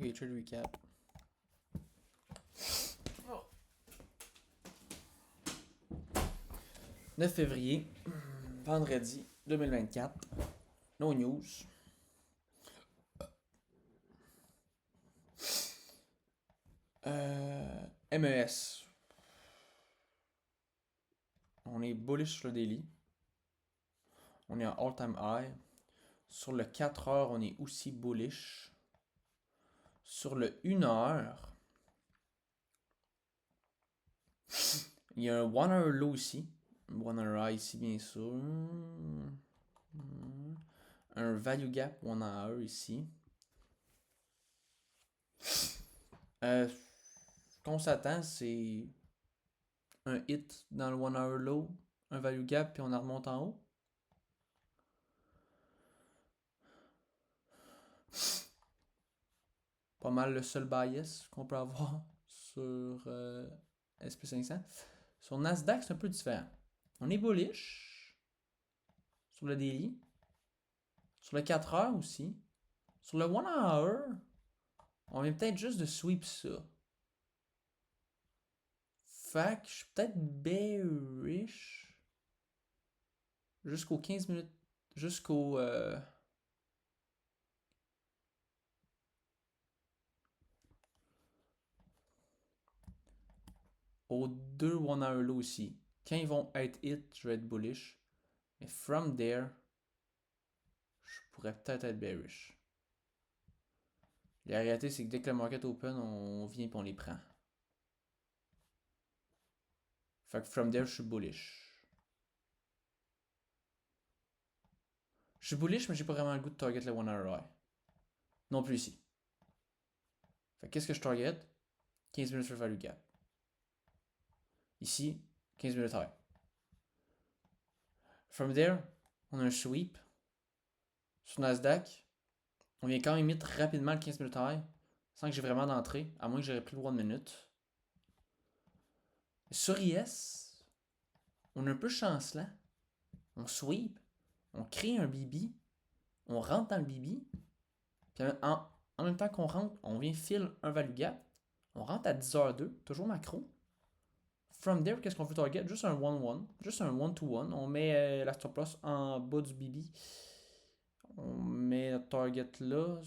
Ok, trade recap. Oh. 9 février, vendredi 2024. No news. MES. On est bullish sur le daily. On est en all-time high. Sur le 4 heures, on est aussi bullish. Sur le 1 heure, il y a un 1 hour low ici. 1 hour high ici, bien sûr. Un value gap 1 hour ici. Ce qu'on s'attend, c'est un hit dans le 1 hour low, un value gap, puis on en remonte en haut. Pas mal le seul bias qu'on peut avoir sur SP500. Sur Nasdaq, c'est un peu différent. On est bullish sur le daily, sur le 4 heures aussi, sur le 1 hour, on vient peut-être juste de sweep ça. Fait que je suis peut-être bearish jusqu'aux 15 minutes, jusqu'au aux 2 1 hour low aussi. Quand ils vont être hit, je vais être bullish. Mais from there, je pourrais peut-être être bearish. La réalité, c'est que dès que le market open, on vient et on les prend. Fait que from there, je suis bullish. Je suis bullish, mais j'ai pas vraiment le goût de target le 1 hour high. Non plus ici. Fait que qu'est-ce que je target? 15 minutes sur value gap. Ici, 15 minutes high. From there, on a un sweep. Sur Nasdaq, on vient quand même hit rapidement le 15 minutes high, sans que j'ai vraiment d'entrée, à moins que j'aurais pris le 1 minute. Sur IS, on est un peu chancelant. On sweep, on crée un BB, on rentre dans le BB, puis en même temps qu'on rentre, on vient fill un value gap, on rentre à 10h02, toujours macro. From there, qu'est-ce qu'on veut target? Juste un 1-1, juste un 1-to-1. On met la stop loss en bas du BB. On met notre target là.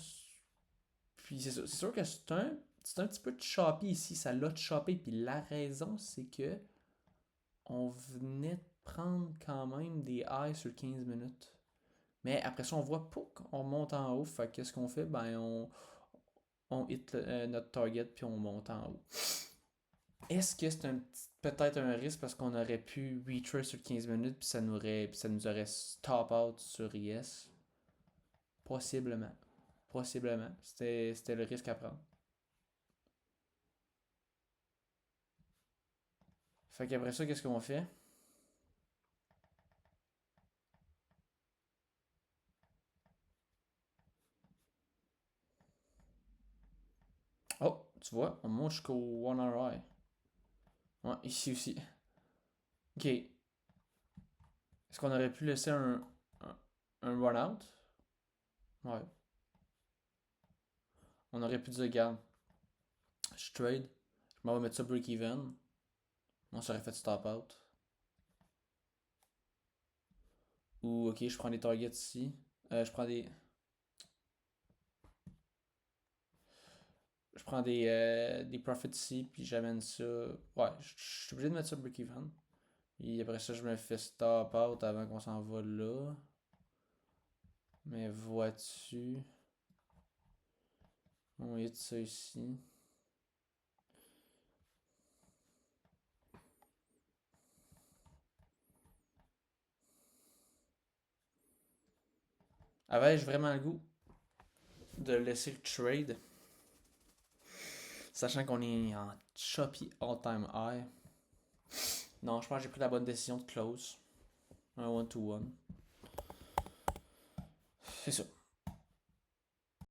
Puis c'est sûr que c'est un petit peu choppy ici. Ça l'a choppé. Puis la raison, c'est que on venait de prendre quand même des highs sur 15 minutes. Mais après ça, on voit, pouc, on monte en haut. Fait qu'est-ce qu'on fait? Ben, on hit notre target puis on monte en haut. Est-ce que c'est peut-être un risque parce qu'on aurait pu retrace sur 15 minutes puis ça nous aurait stop out sur IS? Possiblement. Possiblement. C'était le risque à prendre. Fait qu'après ça, qu'est-ce qu'on fait? Oh, tu vois, on monte jusqu'au 1 hour high. Ouais, ici aussi. Ok. Est-ce qu'on aurait pu laisser un run out? Ouais. On aurait pu dire, regarde, je trade, je m'en vais mettre ça break-even. On s'aurait fait stop out. Ou, ok, je prends des targets ici. Je prends des. Je prends des profits ici, puis j'amène ça. Ouais, je suis obligé de mettre ça break-even. Et après ça, je me fais stop out avant qu'on s'en va là. Mais vois-tu. On hit ça ici. Avais-je vraiment le goût de laisser le trade? Sachant qu'on est en choppy all-time high. Non, je pense que j'ai pris la bonne décision de close. Un one-to-one. C'est ça.